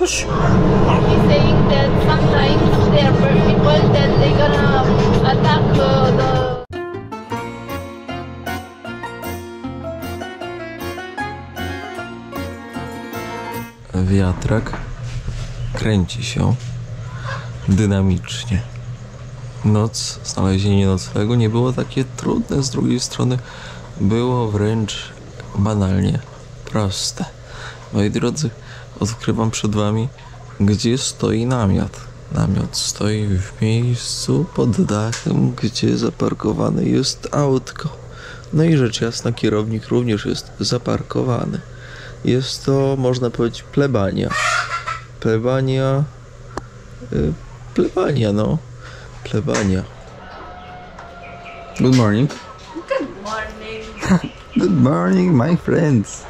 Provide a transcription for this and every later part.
He's saying that sometimes there are people that they gonna attack the Wiatrak kręci się dynamicznie. Noc, znalezienie noclegu nie było takie trudne, z drugiej strony było wręcz banalnie proste. Moi drodzy, odkrywam przed wami, gdzie stoi namiot. Namiot stoi w miejscu pod dachem, gdzie zaparkowane jest autko. No i rzecz jasna, kierownik również jest zaparkowany. Jest to, można powiedzieć, plebania. Plebania, no. Plebania. Good morning. Good morning. Good morning, my friends.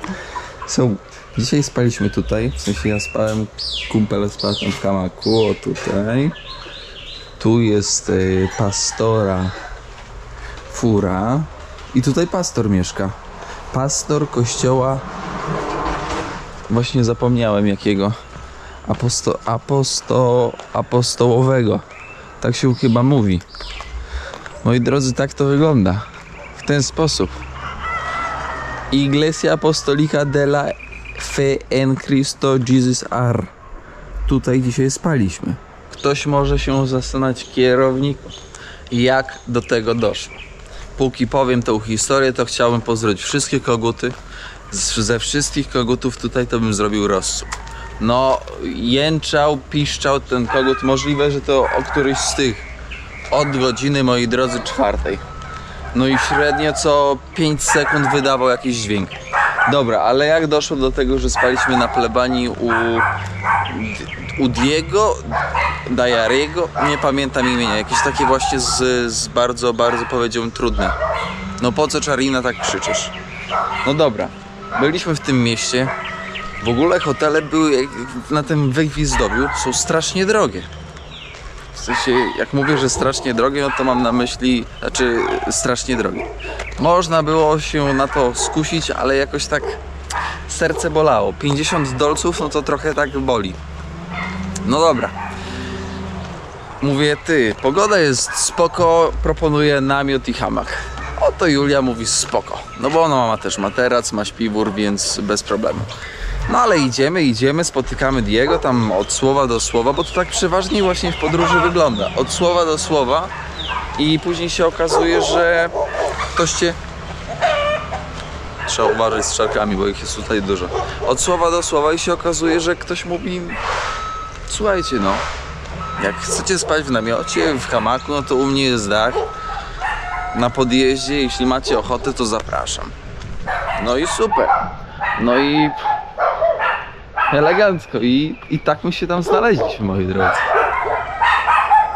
So, dzisiaj spaliśmy tutaj, w sensie ja spałem, kumpel spał w hamaku, o tutaj. Tu jest pastora fura i tutaj pastor mieszka. Pastor kościoła, właśnie zapomniałem jakiego, apostołowego. Tak się chyba mówi. Moi drodzy, tak to wygląda. W ten sposób. Iglesia Apostolica de la Fe en Cristo Jesus R. Tutaj dzisiaj spaliśmy. Ktoś może się zastanawiać, kierownik, jak do tego doszło. Póki powiem tą historię, to chciałbym pozdrowić wszystkie koguty. Ze wszystkich kogutów tutaj to bym zrobił rozsąd. No, jęczał, piszczał ten kogut. Możliwe, że to o któryś z tych. Od godziny, moi drodzy, 4. No i średnio co 5 sekund wydawał jakiś dźwięk. Dobra, ale jak doszło do tego, że spaliśmy na plebanii u Diego, Dajariego? Nie pamiętam imienia. Jakieś takie właśnie z bardzo, bardzo powiedziałbym trudne. No po co, Czarina, tak krzyczysz? No dobra, byliśmy w tym mieście. W ogóle hotele były na tym Wygwizdowiu, są strasznie drogie. W sensie, jak mówię, że strasznie drogie, no to mam na myśli, znaczy strasznie drogie. Można było się na to skusić, ale jakoś tak serce bolało. 50 dolców, no to trochę tak boli. No dobra. Mówię, ty, pogoda jest spoko, proponuję namiot i hamak. Oto Julia mówi spoko, no bo ona ma też materac, ma śpiwór, więc bez problemu. No ale idziemy, spotykamy Diego tam od słowa do słowa, bo to tak przeważnie właśnie w podróży wygląda. Od słowa do słowa i później się okazuje, że ktoś cię... Trzeba uważać z czarkami, bo ich jest tutaj dużo. Od słowa do słowa i się okazuje, że ktoś mówi: słuchajcie, no, jak chcecie spać w namiocie, w hamaku, no to u mnie jest dach. Na podjeździe, jeśli macie ochotę, to zapraszam. No i super. No i elegancko. I tak my się tam znaleźliśmy, moi drodzy.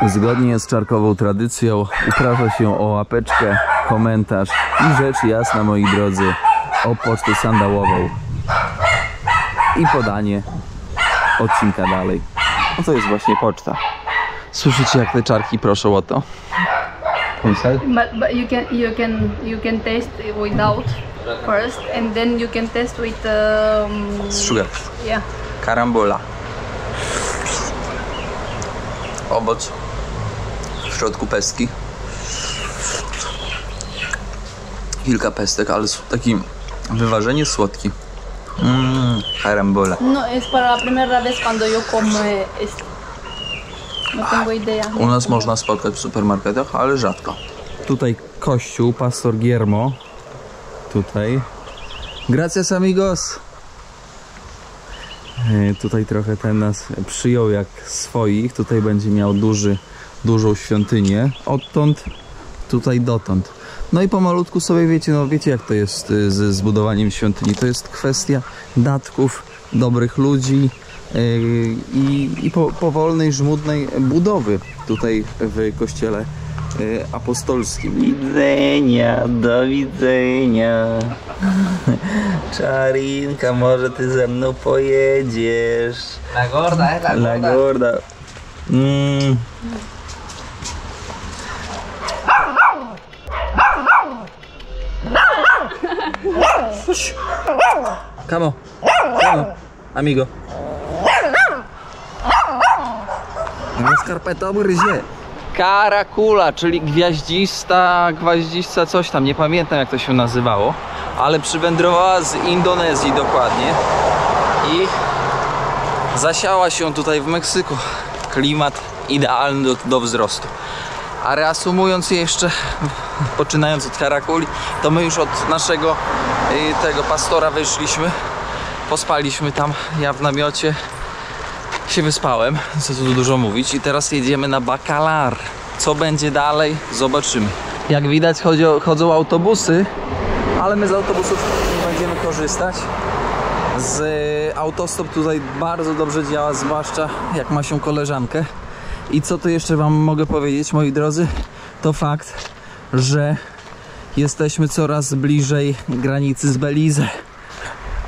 Zgodnie z czarkową tradycją uprasza się o łapeczkę, komentarz i rzecz jasna, moi drodzy, o pocztę sandałową. I podanie odcinka dalej. No to jest właśnie poczta. Słyszycie, jak te czarki proszą o to? But you can taste it without first, and then you can taste with Sugar. yeah. Karambola. Owoc. W środku pestki. Kilka pestek, ale taki wyważenie słodki. Karambola. No, es para la primera vez cuando yo como esto. No tengo idea. U nas można spotkać w supermarketach, ale rzadko. Tutaj kościół, pastor Guillermo. Tutaj. Gracias, amigos. Tutaj trochę ten nas przyjął jak swoich. Tutaj będzie miał dużą świątynię. Odtąd, tutaj dotąd. No i pomalutku sobie wiecie, no wiecie jak to jest ze zbudowaniem świątyni. To jest kwestia datków, dobrych ludzi i powolnej, żmudnej budowy tutaj w kościele apostolskim. Do widzenia. Czarinka, może ty ze mną pojedziesz. La gorda, La gorda. Come on, amigo. No skarpeta gryzie. Karakula, czyli gwiaździsta, coś tam, nie pamiętam jak to się nazywało, ale przywędrowała z Indonezji dokładnie i zasiała się tutaj w Meksyku. Klimat idealny do wzrostu. A reasumując jeszcze, poczynając od karakuli, to my już od naszego tego pastora wyszliśmy, pospaliśmy tam, ja w namiocie się wyspałem, co tu dużo mówić, i teraz jedziemy na Bacalar. Co będzie dalej? Zobaczymy. Jak widać chodzą autobusy, ale my z autobusów nie będziemy korzystać. Z autostop tutaj bardzo dobrze działa, zwłaszcza jak ma się koleżankę. I co tu jeszcze wam mogę powiedzieć, moi drodzy, to fakt, że jesteśmy coraz bliżej granicy z Belize,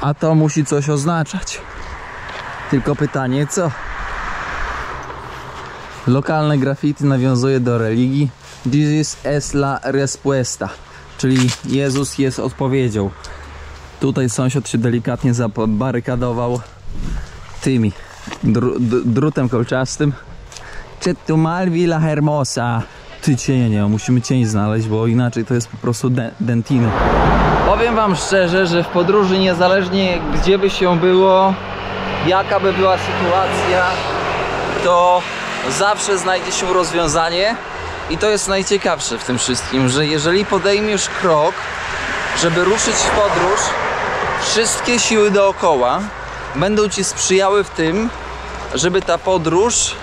a to musi coś oznaczać. Tylko pytanie co? Lokalne graffiti nawiązuje do religii. Jesus es la respuesta, czyli Jezus jest odpowiedzią. Tutaj sąsiad się delikatnie zabarykadował tymi drutem kolczastym. Chetumal Villa Hermosa. Ty cienie nie, musimy cień znaleźć, bo inaczej to jest po prostu dentino. Powiem wam szczerze, że w podróży niezależnie gdzie by się było, jaka by była sytuacja, to zawsze znajdzie się rozwiązanie. I to jest najciekawsze w tym wszystkim, że jeżeli podejmiesz krok, żeby ruszyć w podróż, wszystkie siły dookoła będą ci sprzyjały w tym, żeby ta podróż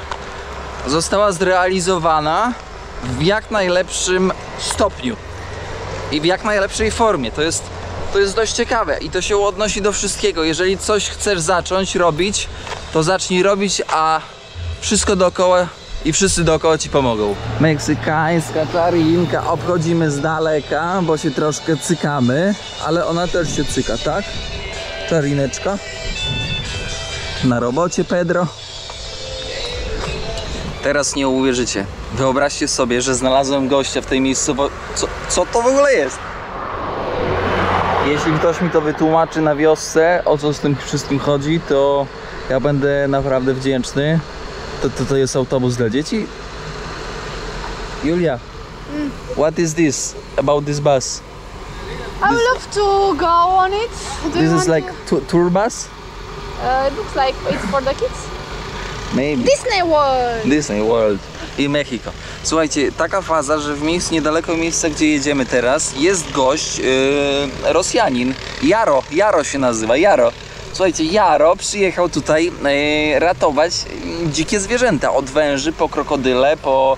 została zrealizowana w jak najlepszym stopniu i w jak najlepszej formie. To jest dość ciekawe i to się odnosi do wszystkiego. Jeżeli coś chcesz zacząć robić, to zacznij robić, a wszystko dookoła i wszyscy dookoła ci pomogą. Meksykańska czarinka, obchodzimy z daleka, bo się troszkę cykamy, ale ona też się cyka, tak? Czarineczka. Na robocie, Pedro. Teraz nie uwierzycie. Wyobraźcie sobie, że znalazłem gościa w tej miejscowości. Co to w ogóle jest? Jeśli ktoś mi to wytłumaczy na wiosce, o co z tym wszystkim chodzi, to ja będę naprawdę wdzięczny. To jest autobus dla dzieci? Julia, what is this about this bus? I would love to go on it. This is like tour bus? It looks like it's for the kids. Maybe. Disney World i Mexico. Słuchajcie, taka faza, że w miejscu, niedaleko miejsca, gdzie jedziemy teraz, jest gość, Rosjanin. Jaro się nazywa, Jaro. Słuchajcie, Jaro przyjechał tutaj ratować dzikie zwierzęta. Od węży, po krokodyle, po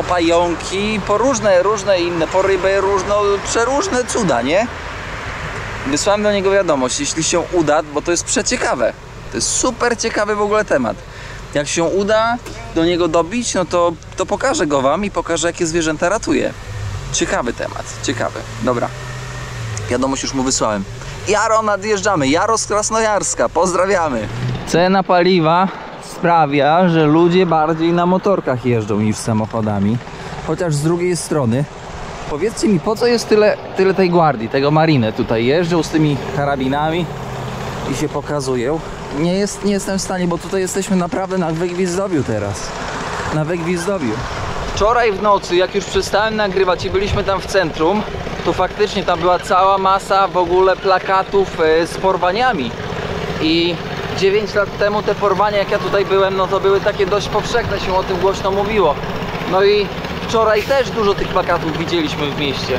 pająki, po różne inne, po ryby, przeróżne cuda, nie? Wysłałem do niego wiadomość, jeśli się uda, bo to jest przeciekawe. To jest super ciekawy w ogóle temat. Jak się uda do niego dobić, no to pokażę go wam i pokażę, jakie zwierzęta ratuje. Ciekawy temat, ciekawy. Dobra, wiadomość już mu wysłałem. Jaro, nadjeżdżamy. Jaro z Krasnojarska, pozdrawiamy. Cena paliwa sprawia, że ludzie bardziej na motorkach jeżdżą niż samochodami. Chociaż z drugiej strony, powiedzcie mi, po co jest tyle tej gwardii, tego marine tutaj jeżdżą z tymi karabinami i się pokazują. Nie jestem w stanie, bo tutaj jesteśmy naprawdę na Wygwizdowiu teraz. Na Wygwizdowiu. Wczoraj w nocy, jak już przestałem nagrywać i byliśmy tam w centrum, to faktycznie tam była cała masa w ogóle plakatów z porwaniami. I 9 lat temu te porwania, jak ja tutaj byłem, no to były takie dość powszechne, się o tym głośno mówiło. No i wczoraj też dużo tych plakatów widzieliśmy w mieście.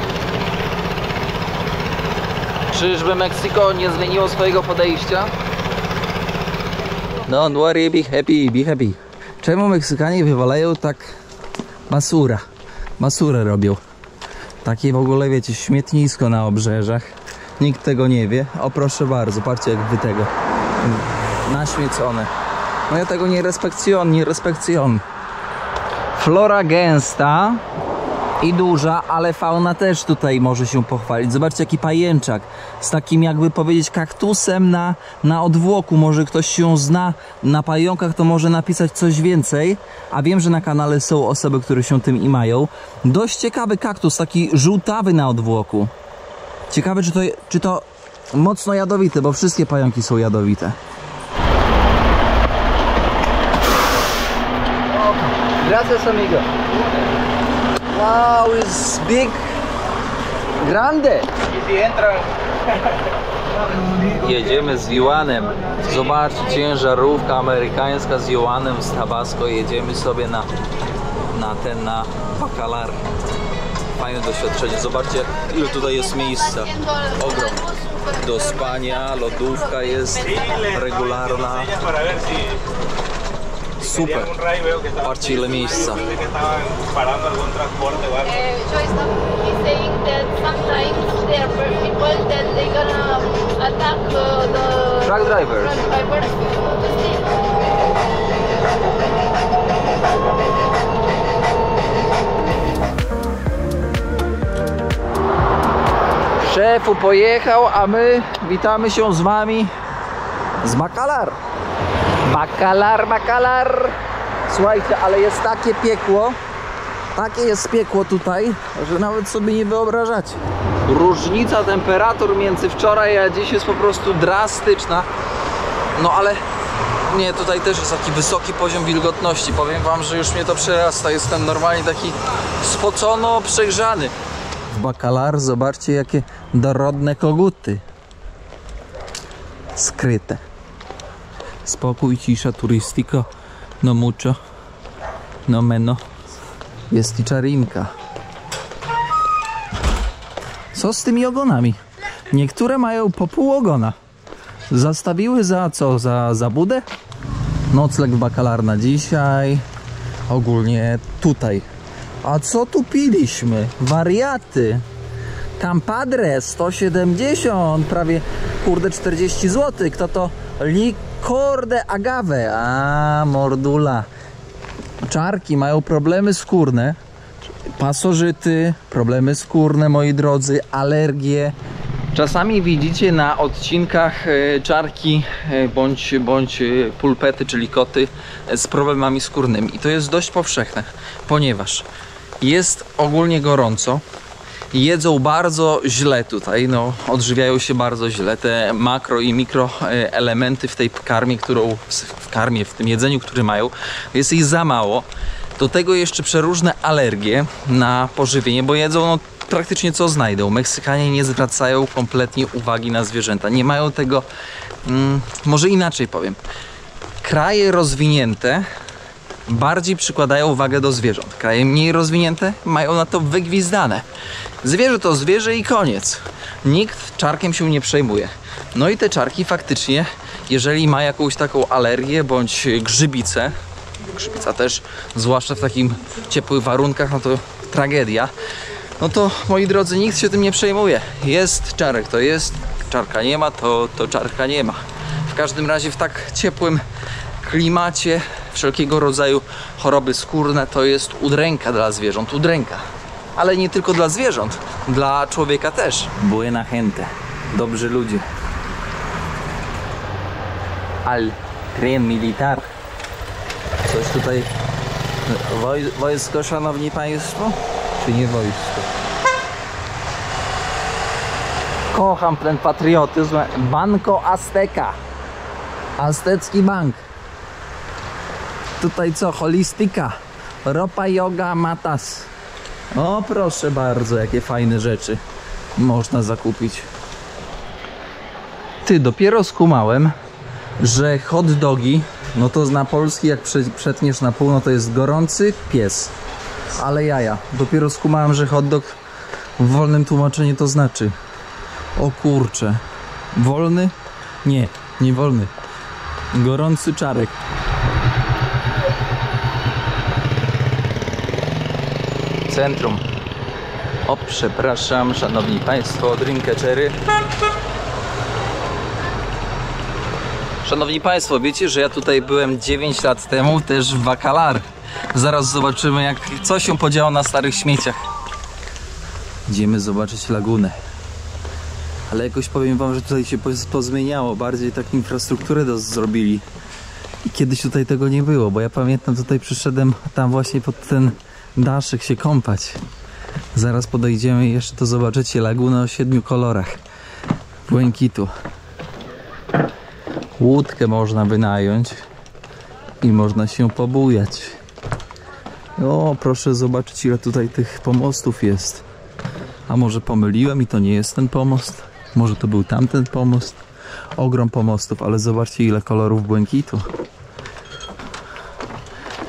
Czyżby Meksyko nie zmieniło swojego podejścia? Don't worry, be happy, be happy. Czemu Meksykanie wywalają tak masurę robią? Takie w ogóle, wiecie, śmietnisko na obrzeżach. Nikt tego nie wie. O, proszę bardzo, patrzcie jak wy tego. Naśmiecone. No ja tego nie respekcjon. Flora gęsta i duża, ale fauna też tutaj może się pochwalić. Zobaczcie jaki pajęczak. Z takim, jakby powiedzieć, kaktusem na odwłoku. Może ktoś się zna na pająkach, to może napisać coś więcej. A wiem, że na kanale są osoby, które się tym imają. Dość ciekawy kaktus, taki żółtawy na odwłoku. Ciekawe, czy to mocno jadowite, bo wszystkie pająki są jadowite. Gracias, amigo. Wow, it's big. Grande. Jedziemy z Juanem. Zobaczcie, ciężarówka amerykańska z Juanem z Tabasco. Jedziemy sobie na Bacalar. Fajne doświadczenie. Zobaczcie, ile tutaj jest miejsca. Ogrom. Do spania, lodówka jest regularna. Super. Patrzcie, ile miejsca. Truck drivers. Szefu pojechał, a my witamy się z wami z Bacalar. Bacalar. Słuchajcie, ale jest takie piekło. Takie jest piekło tutaj, że nawet sobie nie wyobrażacie. Różnica temperatur między wczoraj a dziś jest po prostu drastyczna. No ale nie, tutaj też jest taki wysoki poziom wilgotności. Powiem wam, że już mnie to przerasta. Jestem normalnie taki spocono przegrzany. W Bacalar zobaczcie, jakie dorodne koguty. Skryte. Spokój, cisza, turystyko. No mucho. No meno. Jest i czarinka. Co z tymi ogonami? Niektóre mają po pół ogona. Zastawiły za co? Za budę? Nocleg w Bacalar na dzisiaj. Ogólnie tutaj. A co tu piliśmy? Wariaty. Campadre 170, prawie kurde 40 zł. Kto to? Licor de agave. A, mordula. Czarki mają problemy skórne. Pasożyty, problemy skórne, moi drodzy, alergie. Czasami widzicie na odcinkach czarki bądź pulpety, czyli koty z problemami skórnymi. I to jest dość powszechne, ponieważ jest ogólnie gorąco. Jedzą bardzo źle tutaj, no, odżywiają się bardzo źle. Te makro i mikro elementy w tej karmie, w tym jedzeniu, które mają, jest ich za mało. Do tego jeszcze przeróżne alergie na pożywienie, bo jedzą no, praktycznie co znajdą. Meksykanie nie zwracają kompletnie uwagi na zwierzęta. Nie mają tego, może inaczej powiem. Kraje rozwinięte bardziej przykładają uwagę do zwierząt. Kraje mniej rozwinięte mają na to wygwizdane. Zwierzę to zwierzę i koniec. Nikt czarkiem się nie przejmuje. No i te czarki faktycznie, jeżeli ma jakąś taką alergię bądź grzybicę, grzybica też, zwłaszcza w takim ciepłych warunkach, no to tragedia. No to, moi drodzy, nikt się tym nie przejmuje. Jest czarek, to jest. Czarka nie ma, to czarka nie ma. W każdym razie w tak ciepłym klimacie wszelkiego rodzaju choroby skórne to jest udręka dla zwierząt, udręka. Ale nie tylko dla zwierząt, dla człowieka też. Buena gente, dobrzy ludzie. Al tren militar. Coś tutaj... Wojsko, szanowni państwo? Czy nie wojsko? Kocham ten patriotyzm. Banco Azteca. Aztecki bank. Tutaj co? Holistyka. Ropa, yoga, matas. O, proszę bardzo, jakie fajne rzeczy można zakupić. Ty, dopiero skumałem, że hot dogi, no to na polski jak przetniesz na pół, no to jest gorący pies. Ale jaja, dopiero skumałem, że hot dog w wolnym tłumaczeniu to znaczy. O kurcze. Wolny? Nie, nie wolny. Gorący czarek. Centrum. O, przepraszam, szanowni państwo, drinkechery. Szanowni państwo, wiecie, że ja tutaj byłem 9 lat temu też w Bacalar. Zaraz zobaczymy, co się podziało na starych śmieciach. Idziemy zobaczyć lagunę. Ale jakoś powiem wam, że tutaj się pozmieniało. Bardziej tak infrastrukturę zrobili. I kiedyś tutaj tego nie było, bo ja pamiętam, tutaj przyszedłem tam właśnie pod ten daszek się kąpać. Zaraz podejdziemy i jeszcze to zobaczycie. Lagunę o 7 kolorach błękitu. Łódkę można wynająć i można się pobujać. O, proszę zobaczyć, ile tutaj tych pomostów jest. A może pomyliłem i to nie jest ten pomost? Może to był tamten pomost? Ogrom pomostów, ale zobaczcie, ile kolorów błękitu.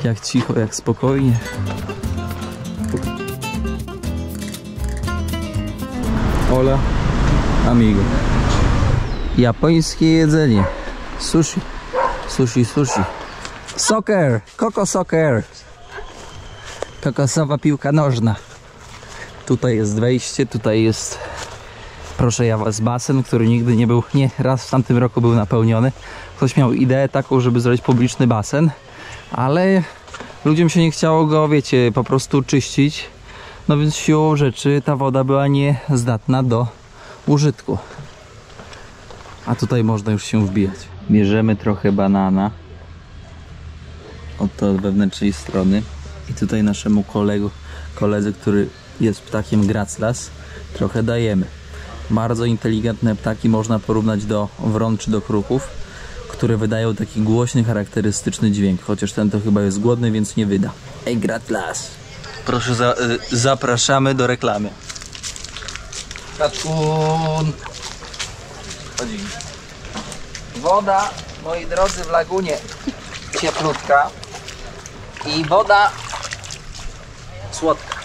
Jak cicho, jak spokojnie. Hola, amigo. Japońskie jedzenie. Sushi. Sushi, sushi. Soccer! Koko soccer! Kokosowa piłka nożna. Tutaj jest wejście, tutaj jest, proszę ja was, basen, który nigdy nie był, nie, raz w tamtym roku był napełniony. Ktoś miał ideę taką, żeby zrobić publiczny basen, ale ludziom się nie chciało go, wiecie, po prostu czyścić. No więc siłą rzeczy ta woda była niezdatna do użytku. A tutaj można już się wbijać. Bierzemy trochę banana. Oto od wewnętrznej strony. I tutaj naszemu koledze, który jest ptakiem Graclas, trochę dajemy. Bardzo inteligentne ptaki można porównać do wron czy do kruków, które wydają taki głośny, charakterystyczny dźwięk. Chociaż ten to chyba jest głodny, więc nie wyda. Ej, Graclas! Proszę, zapraszamy do reklamy. Kaczkun! Chodzi. Woda, moi drodzy, w lagunie cieplutka i woda słodka.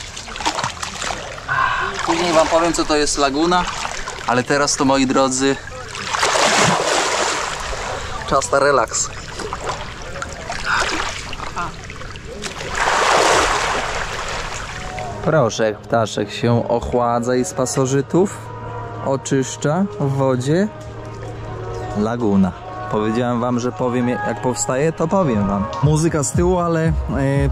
Później wam powiem, co to jest laguna, ale teraz to, moi drodzy, czas na relaks. Proszek ptaszek się ochładza i z pasożytów oczyszcza w wodzie. Laguna. Powiedziałem wam, że powiem, jak powstaje, to powiem wam. Muzyka z tyłu, ale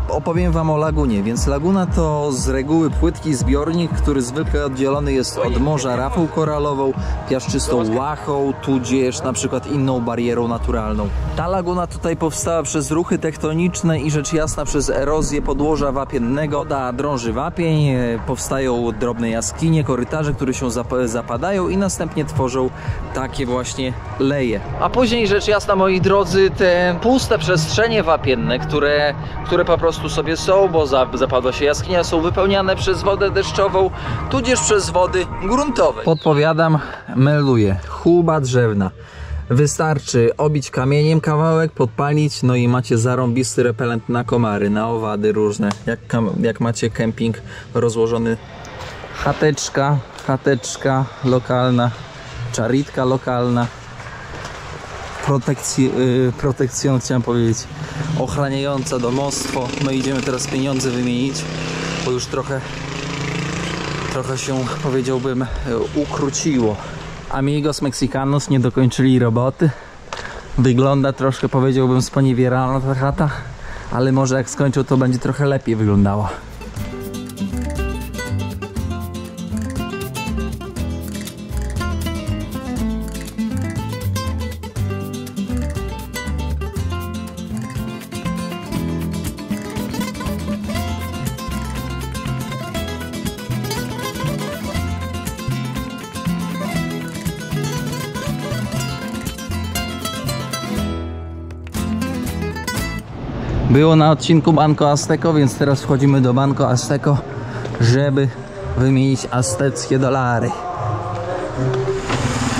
opowiem wam o lagunie. Więc laguna to z reguły płytki zbiornik, który zwykle oddzielony jest od morza rafą koralową, piaszczystą łachą, tudzież na przykład inną barierą naturalną. Ta laguna tutaj powstała przez ruchy tektoniczne i rzecz jasna przez erozję podłoża wapiennego. Woda drąży wapień, powstają drobne jaskinie, korytarze, które się zapadają i następnie tworzą takie właśnie leje. A później, rzecz jasna, moi drodzy, te puste przestrzenie wapienne, które po prostu sobie są, bo zapadła się jaskinia, są wypełniane przez wodę deszczową, tudzież przez wody gruntowe. Podpowiadam, melduję. Chuba drzewna. Wystarczy obić kamieniem kawałek, podpalić, no i macie zarąbisty repelent na komary, na owady różne. Jak macie kemping rozłożony. Chateczka lokalna, czaritka lokalna. Protekcją chciałem powiedzieć, ochraniająca domostwo. My idziemy teraz pieniądze wymienić, bo już trochę się, powiedziałbym, ukróciło. Amigos Mexicanos nie dokończyli roboty. Wygląda troszkę, powiedziałbym, sponiewierana ta chata, ale może jak skończą, to będzie trochę lepiej wyglądała. Było na odcinku Banco Azteco, więc teraz wchodzimy do Banco Azteco, żeby wymienić azteckie dolary.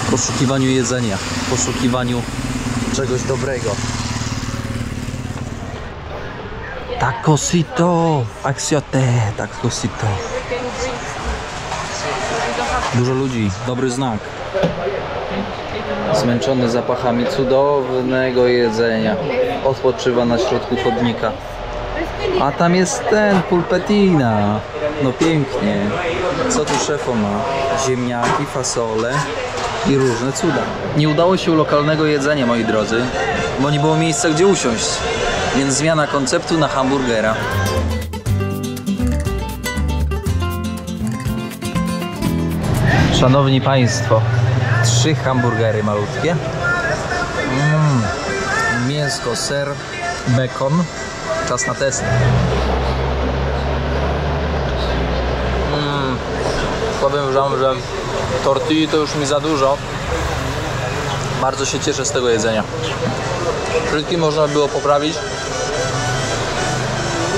W poszukiwaniu jedzenia, w poszukiwaniu czegoś dobrego. Tacosito, aciote, tacosito. Dużo ludzi, dobry znak. Zmęczony zapachami cudownego jedzenia, odpoczywa na środku chodnika. A tam jest ten pulpetina. No pięknie. Co tu szefo ma? Ziemniaki, fasole i różne cuda. Nie udało się lokalnego jedzenia, moi drodzy, bo nie było miejsca, gdzie usiąść. Więc zmiana konceptu na hamburgera. Szanowni Państwo, 3 hamburgery malutkie. Mięsko, ser, bekon. Czas na test. Powiem wam, że tortilli to już mi za dużo. Bardzo się cieszę z tego jedzenia. Frytki można było poprawić,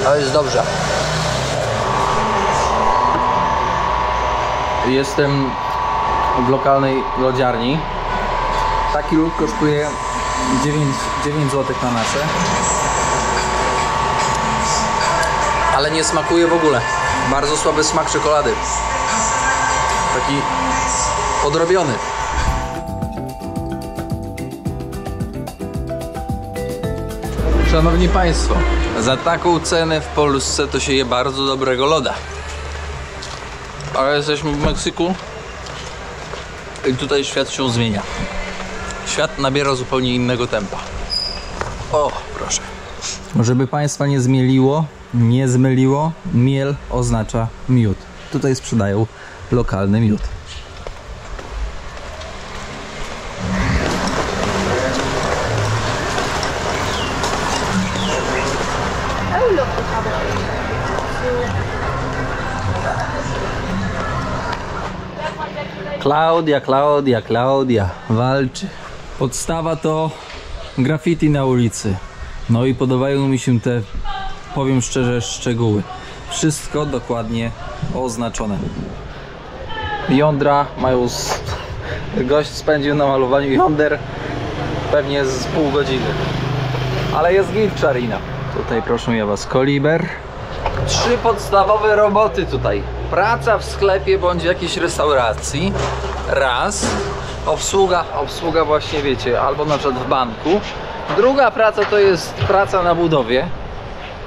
Ale jest dobrze. Jestem w lokalnej lodziarni. Taki lód kosztuje 9 zł na nasze. Ale nie smakuje w ogóle. Bardzo słaby smak czekolady. Taki podrobiony. Szanowni Państwo, za taką cenę w Polsce to się je bardzo dobrego loda. Ale jesteśmy w Meksyku i tutaj świat się zmienia. Świat nabiera zupełnie innego tempa. O, proszę. Żeby Państwa nie zmyliło, miel oznacza miód. Tutaj sprzedają lokalny miód. Klaudia walczy. Podstawa to graffiti na ulicy. No i podobają mi się te, powiem szczerze, szczegóły. Wszystko dokładnie oznaczone. Jądra mają... Gość spędził na malowaniu jąder pewnie z pół godziny. Ale jest git czarina. Tutaj proszę ja was, koliber. 3 podstawowe roboty tutaj. Praca w sklepie bądź jakiejś restauracji. Raz. Obsługa właśnie wiecie, albo na przykład w banku. Druga praca to jest praca na budowie.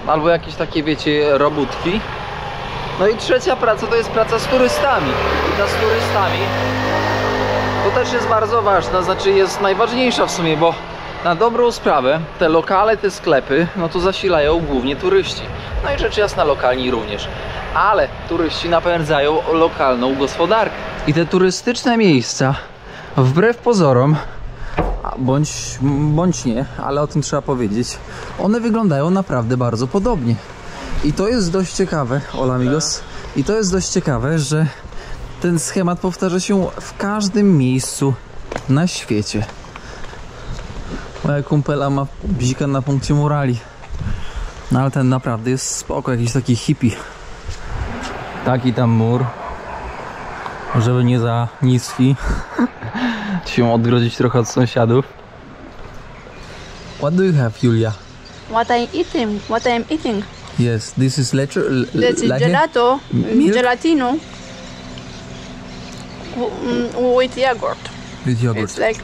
Albo jakieś takie wiecie, robótki. No i trzecia praca to jest praca z turystami. I ta z turystami to też jest bardzo ważna, znaczy jest najważniejsza w sumie, bo na dobrą sprawę te lokale, te sklepy, no to zasilają głównie turyści. No i rzecz jasna lokalni również. Ale turyści napędzają lokalną gospodarkę. I te turystyczne miejsca, wbrew pozorom, bądź nie, ale o tym trzeba powiedzieć, one wyglądają naprawdę bardzo podobnie. I to jest dość ciekawe, hola amigos, i to jest dość ciekawe, że ten schemat powtarza się w każdym miejscu na świecie. Moja kumpela ma bzika na punkcie murali. No ale ten naprawdę jest spoko, jakiś taki hippie. Taki tam mur, żeby nie za niski. Się odgrodzić trochę od sąsiadów. What do you have, Julia? What I'm eating. Yes, this is This is gelato, Milk? gelatino with yogurt. With yogurt. It's like,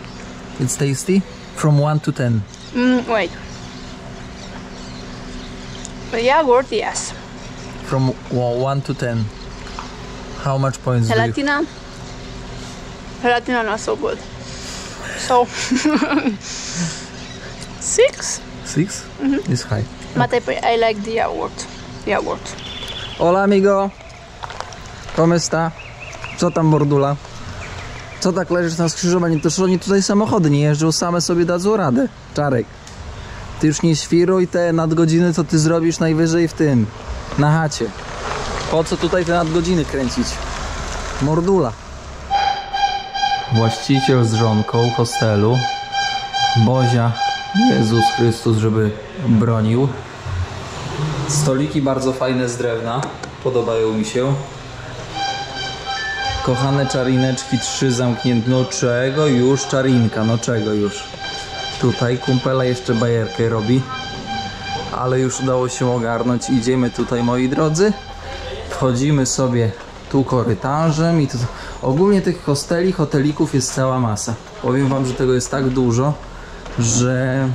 It's tasty? From 1 to 10. wait. The yogurt, yes. From 1 to 10. How much points do you... Gelatina not so good. So 6. 6? It's high. But I like the yogurt. Hola amigo. ¿Cómo está? Co tam mordula? Co tak leżysz na skrzyżowaniu? To oni tutaj samochody nie jeżdżą, same sobie dadzą radę. Czarek, ty już nie świruj, te nadgodziny to ty zrobisz najwyżej w tym, na chacie. Po co tutaj te nadgodziny kręcić? Mordula. Właściciel z żonką hostelu, Bozia, Jezus Chrystus, żeby bronił. Stoliki bardzo fajne z drewna, podobają mi się. Kochane czarineczki, 3 zamknięte. No czego już czarinka, no czego już. Tutaj kumpela jeszcze bajerkę robi, ale już udało się ogarnąć. Idziemy tutaj, moi drodzy. Wchodzimy sobie tu korytarzem i tu... Ogólnie tych hosteli, hotelików jest cała masa. Powiem wam, że tego jest tak dużo, że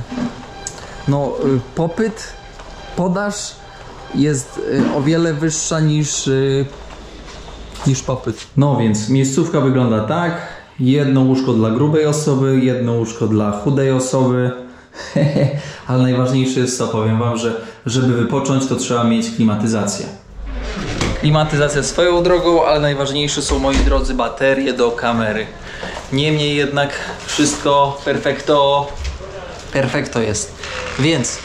no podaż jest o wiele wyższa niż popyt. No więc miejscówka wygląda tak. Jedno łóżko dla grubej osoby, jedno łóżko dla chudej osoby. Ale najważniejsze jest to, powiem wam, że żeby wypocząć, to trzeba mieć klimatyzację. Klimatyzacja swoją drogą, ale najważniejsze są, moi drodzy, baterie do kamery. Niemniej jednak wszystko perfekto jest. Więc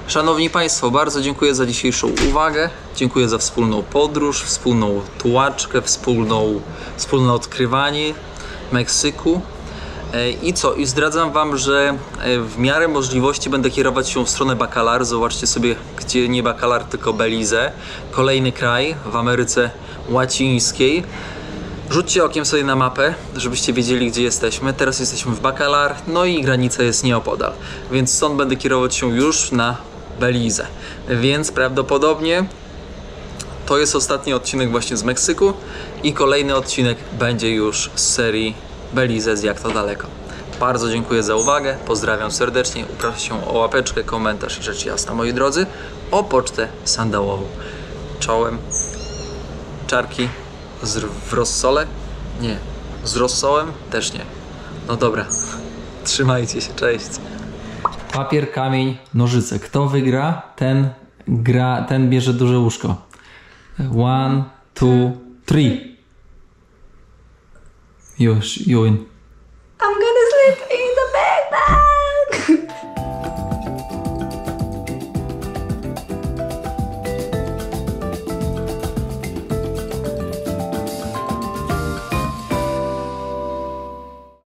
szanowni Państwo, bardzo dziękuję za dzisiejszą uwagę. Dziękuję za wspólną podróż, wspólną tułaczkę, wspólne odkrywanie Meksyku. I co? I zdradzam wam, że w miarę możliwości będę kierować się w stronę Bacalar. Zobaczcie sobie, gdzie nie Bacalar, tylko Belize. Kolejny kraj w Ameryce Łacińskiej. Rzućcie okiem sobie na mapę, żebyście wiedzieli, gdzie jesteśmy. Teraz jesteśmy w Bacalar, no i granica jest nieopodal. Więc stąd będę kierować się już na Belize. Więc prawdopodobnie to jest ostatni odcinek właśnie z Meksyku i kolejny odcinek będzie już z serii Belize z Jak to daleko. Bardzo dziękuję za uwagę, pozdrawiam serdecznie, uproszę się o łapeczkę, komentarz i rzecz jasna, moi drodzy, o pocztę sandałową. Czołem, czarki w rozsole? Nie. Z rozsołem? Też nie. No dobra, trzymajcie się, cześć. Papier, kamień, nożyce. Kto wygra, ten bierze duże łóżko. 1, 2, 3. You win.